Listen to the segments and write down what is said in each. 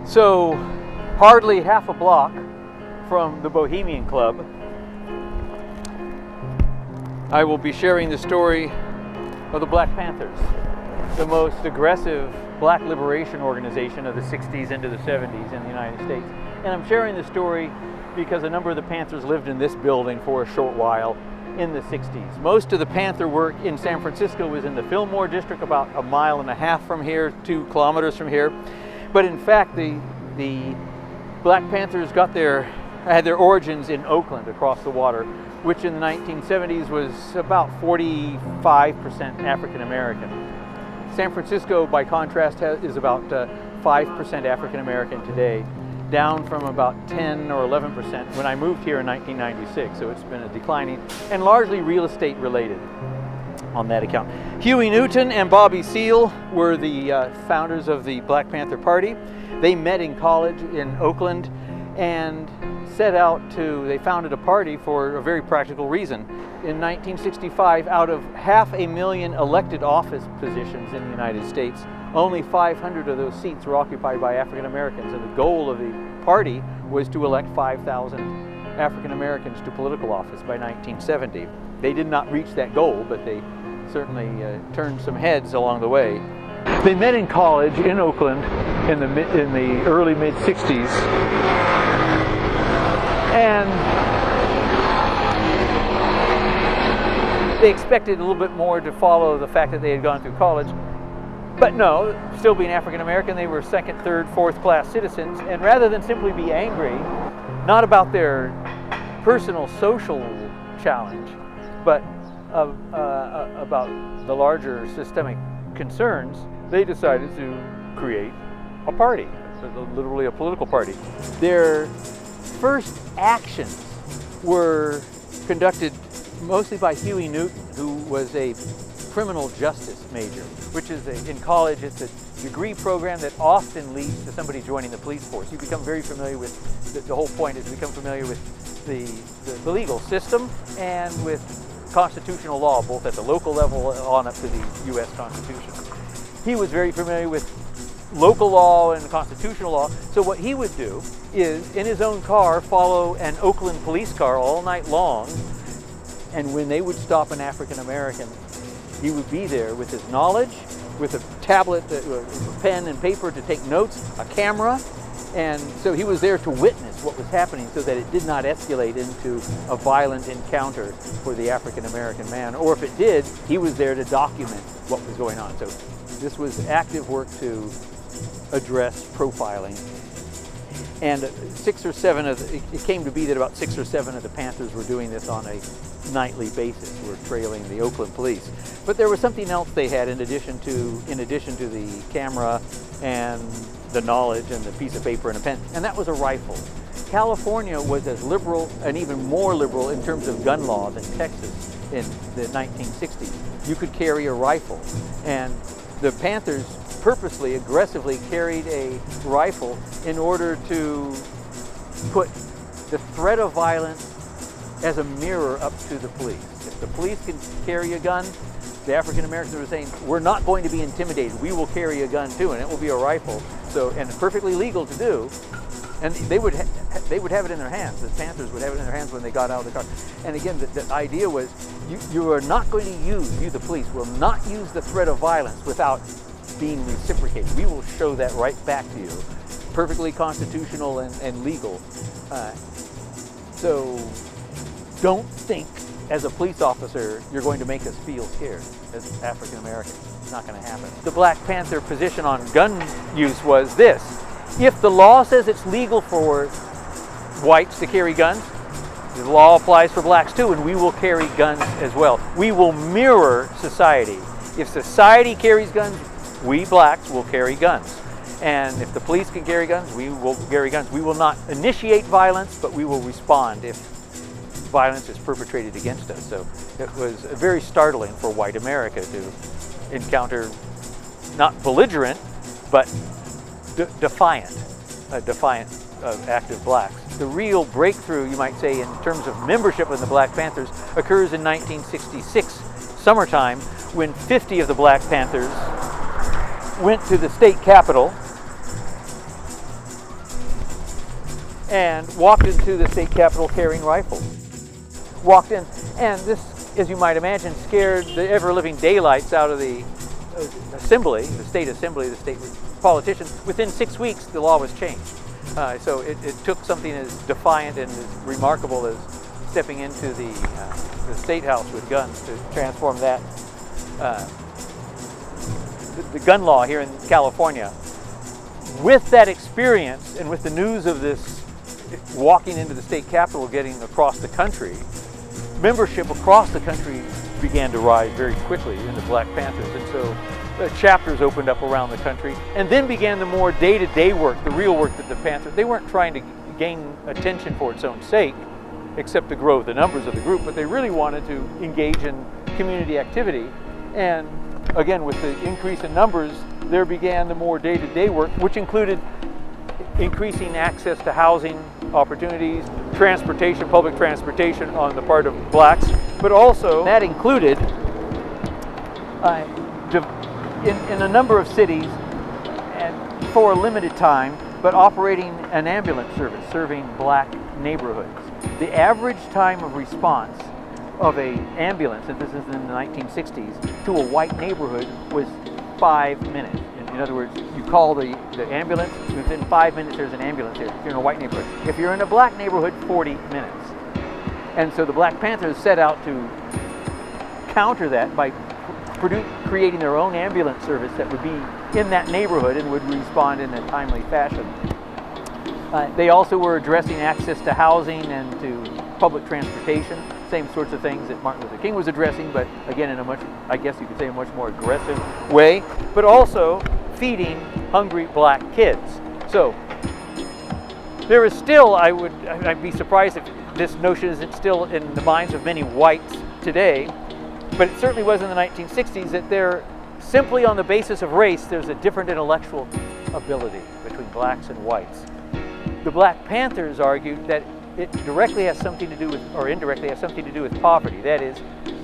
So, hardly half a block from the Bohemian Club, I will be sharing the story of the Black Panthers, the most aggressive black liberation organization of the 60s into the 70s in the United States. And I'm sharing the story because a number of the Panthers lived in this building for a short while in the 60s. Most of the Panther work in San Francisco was in the Fillmore district, about a mile and a half from here, 2 kilometers from here. But in fact, the Black Panthers had their origins in Oakland across the water, which in the 1970s was about 45% African American. San Francisco, by contrast, is about 5% African American today, down from about 10 or 11% when I moved here in 1996. So it's been a declining and largely real estate related on that account. Huey Newton and Bobby Seale were the founders of the Black Panther Party. They met in college in Oakland and they founded a party for a very practical reason. In 1965, out of 500,000 elected office positions in the United States, only 500 of those seats were occupied by African Americans, and the goal of the party was to elect 5,000 African Americans to political office by 1970. They did not reach that goal, but they certainly turned some heads along the way. They met in college in Oakland in the early mid-60s, and they expected a little bit more to follow the fact that they had gone through college. But no, still being African American, they were second, third, fourth class citizens, and rather than simply be angry, not about their personal social challenge, but about the larger systemic concerns, they decided to create a party, literally a political party. Their first actions were conducted mostly by Huey Newton, who was a criminal justice major, which is in college, it's a degree program that often leads to somebody joining the police force. You become very familiar with, the whole point is to become familiar with the legal system and with constitutional law, both at the local level on up to the U.S. Constitution. He was very familiar with local law and constitutional law, so what he would do is, in his own car, follow an Oakland police car all night long, and when they would stop an African American, he would be there with his knowledge, with a tablet, a pen and paper to take notes, a camera, and so he was there to witness what was happening so that it did not escalate into a violent encounter for the African American man, or if it did, he was there to document what was going on. So this was active work to address profiling. And it came to be that about 6 or 7 of the Panthers were doing this on a nightly basis. Were trailing the Oakland police. But there was something else they had in addition to the camera and the knowledge and the piece of paper and a pen, and that was a rifle. California was as liberal and even more liberal in terms of gun law than Texas in the 1960s. You could carry a rifle, and the Panthers purposely, aggressively carried a rifle in order to put the threat of violence as a mirror up to the police. If the police can carry a gun, the African Americans were saying, we're not going to be intimidated, we will carry a gun too, and it will be a rifle. So, and it's perfectly legal to do, and they would have it in their hands. The Panthers would have it in their hands when they got out of the car. And again, the idea was, you are not going to you the police, will not use the threat of violence without being reciprocated. We will show that right back to you. Perfectly constitutional and legal. So don't think as a police officer you're going to make us feel scared as African Americans. It's not going to happen. The Black Panther position on gun use was this: if the law says it's legal for whites to carry guns, the law applies for blacks too, and we will carry guns as well. We will mirror society. If society carries guns, we blacks will carry guns. And if the police can carry guns, we will carry guns. We will not initiate violence, but we will respond if violence is perpetrated against us. So it was very startling for white America to encounter not belligerent, but defiant of active blacks. The real breakthrough, you might say, in terms of membership in the Black Panthers occurs in 1966, summertime, when 50 of the Black Panthers went to the state capitol and walked into the state capitol carrying rifles. Walked in, and this, as you might imagine, scared the ever-living daylights out of the assembly, the state assembly, the state politicians. Within 6 weeks, the law was changed. So it took something as defiant and as remarkable as stepping into the state house with guns to transform that. The gun law here in California. With that experience and with the news of this walking into the state capitol, getting across the country, membership across the country began to rise very quickly in the Black Panthers, and so chapters opened up around the country, and then began the more day-to-day work, the real work that the Panthers, they weren't trying to gain attention for its own sake, except to grow the numbers of the group, but they really wanted to engage in community activity. And again, with the increase in numbers, there began the more day-to-day work, which included increasing access to housing opportunities, transportation, public transportation on the part of blacks, but also that included in a number of cities, and for a limited time, but operating an ambulance service serving black neighborhoods. The average time of response of an ambulance, and this is in the 1960s, to a white neighborhood was 5 minutes. In other words, you call the ambulance, within 5 minutes there's an ambulance here, if you're in a white neighborhood. If you're in a black neighborhood, 40 minutes. And so the Black Panthers set out to counter that by creating their own ambulance service that would be in that neighborhood and would respond in a timely fashion. They also were addressing access to housing and to public transportation, same sorts of things that Martin Luther King was addressing, but again in a much, I guess you could say, a much more aggressive way, but also feeding hungry black kids. So there is still, I'd be surprised if this notion isn't still in the minds of many whites today, but it certainly was in the 1960s, that there, simply on the basis of race, there's a different intellectual ability between blacks and whites. The Black Panthers argued that it directly has something to do with, or indirectly has something to do with poverty. That is,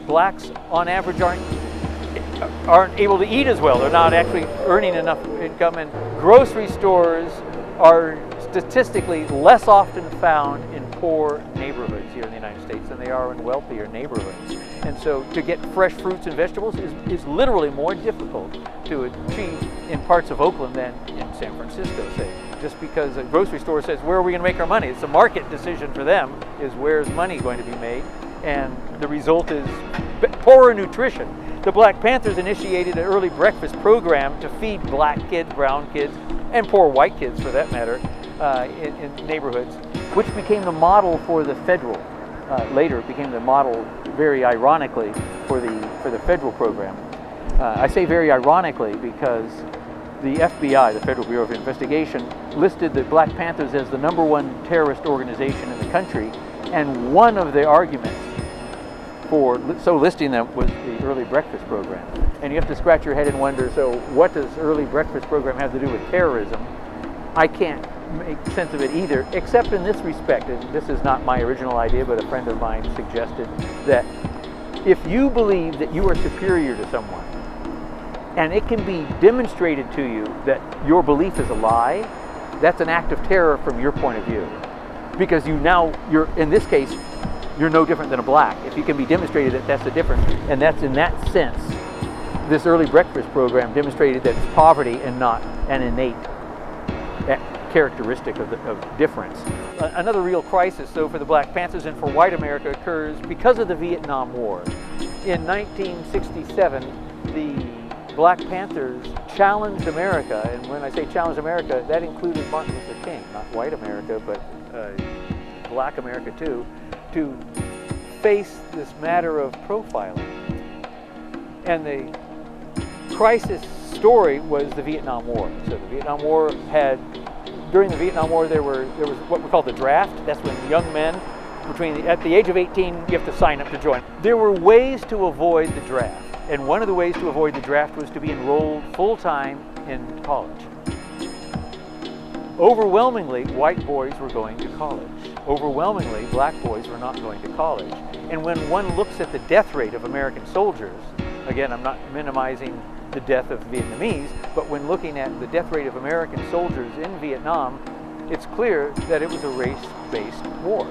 blacks on average aren't able to eat as well. They're not actually earning enough income, and grocery stores are statistically less often found in poor neighborhoods here in the United States than they are in wealthier neighborhoods. And so to get fresh fruits and vegetables is literally more difficult to achieve in parts of Oakland than in San Francisco, say. Just because a grocery store says, where are we going to make our money? It's a market decision for them, is where's money going to be made? And the result is poorer nutrition. The Black Panthers initiated an early breakfast program to feed black kids, brown kids, and poor white kids for that matter, in neighborhoods, which became the model for the federal. Later it became the model, very ironically, for the federal program. I say very ironically because the FBI, the Federal Bureau of Investigation, listed the Black Panthers as the #1 terrorist organization in the country, and one of the arguments for so listing them was the early breakfast program. And you have to scratch your head and wonder, so what does early breakfast program have to do with terrorism? I can't make sense of it either, except in this respect, and this is not my original idea, but a friend of mine suggested that if you believe that you are superior to someone, and it can be demonstrated to you that your belief is a lie, that's an act of terror from your point of view. Because you're in this case, you're no different than a black. If you can be demonstrated that that's the difference, and that's in that sense, this early breakfast program demonstrated that it's poverty and not an innate characteristic of difference. Another real crisis, though, for the Black Panthers and for white America occurs because of the Vietnam War. In 1967, the Black Panthers challenged America, and when I say challenged America, that included Martin Luther King, not white America, but black America too, to face this matter of profiling. And the crisis story was the Vietnam War. So the Vietnam War during the Vietnam War there was what we call the draft. That's when young men at the age of 18, you have to sign up to join. There were ways to avoid the draft. And one of the ways to avoid the draft was to be enrolled full-time in college. Overwhelmingly, white boys were going to college. Overwhelmingly, black boys were not going to college. And when one looks at the death rate of American soldiers, again, I'm not minimizing the death of Vietnamese, but when looking at the death rate of American soldiers in Vietnam, it's clear that it was a race-based war.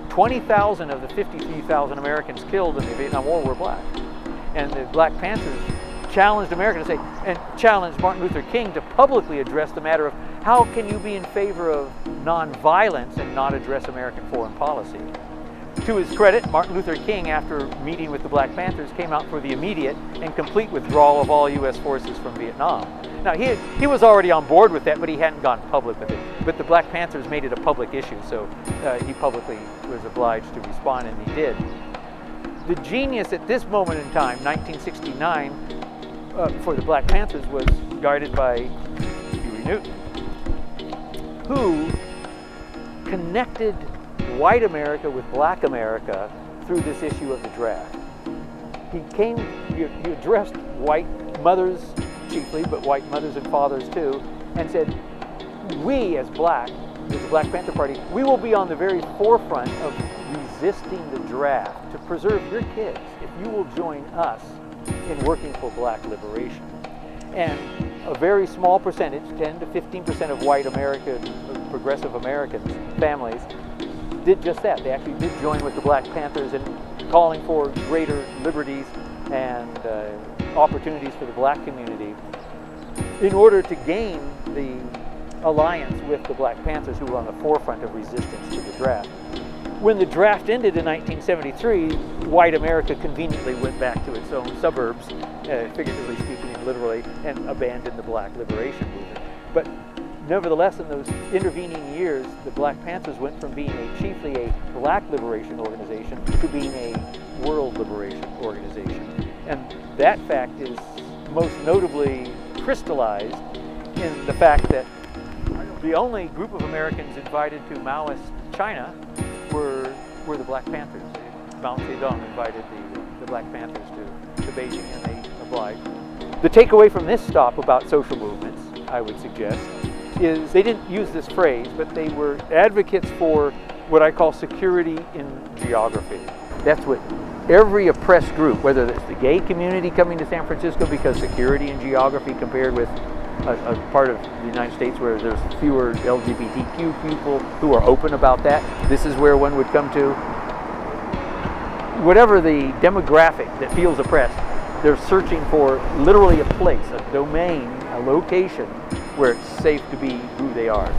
20,000 of the 53,000 Americans killed in the Vietnam War were black. And the Black Panthers challenged America to say, and challenged Martin Luther King to publicly address the matter of how can you be in favor of nonviolence and not address American foreign policy. To his credit, Martin Luther King, after meeting with the Black Panthers, came out for the immediate and complete withdrawal of all U.S. forces from Vietnam. Now, he was already on board with that, but he hadn't gone public with it. But the Black Panthers made it a public issue, so he publicly was obliged to respond, and he did. The genius at this moment in time, 1969, for the Black Panthers was guided by Huey Newton, who connected white America with black America through this issue of the draft. He addressed white mothers chiefly, but white mothers and fathers too, and said, we as black, as the Black Panther Party, we will be on the very forefront of resisting the draft to preserve your kids if you will join us in working for black liberation. And a very small percentage, 10 to 15% of white American, progressive Americans, families, did just that. They actually did join with the Black Panthers in calling for greater liberties and opportunities for the black community in order to gain the alliance with the Black Panthers, who were on the forefront of resistance to the draft. When the draft ended in 1973, white America conveniently went back to its own suburbs, figuratively speaking and literally, and abandoned the black liberation movement. But nevertheless, in those intervening years, the Black Panthers went from being chiefly a black liberation organization to being a world liberation organization. And that fact is most notably crystallized in the fact that the only group of Americans invited to Maoist China were the Black Panthers. Mao Zedong invited the Black Panthers to Beijing, and they obliged. The takeaway from this stop about social movements, I would suggest, is they didn't use this phrase, but they were advocates for what I call security in geography. That's what every oppressed group, whether it's the gay community coming to San Francisco because security in geography compared with a part of the United States where there's fewer LGBTQ people who are open about that, this is where one would come to. Whatever the demographic that feels oppressed, they're searching for literally a place, a domain, a location where it's safe to be who they are.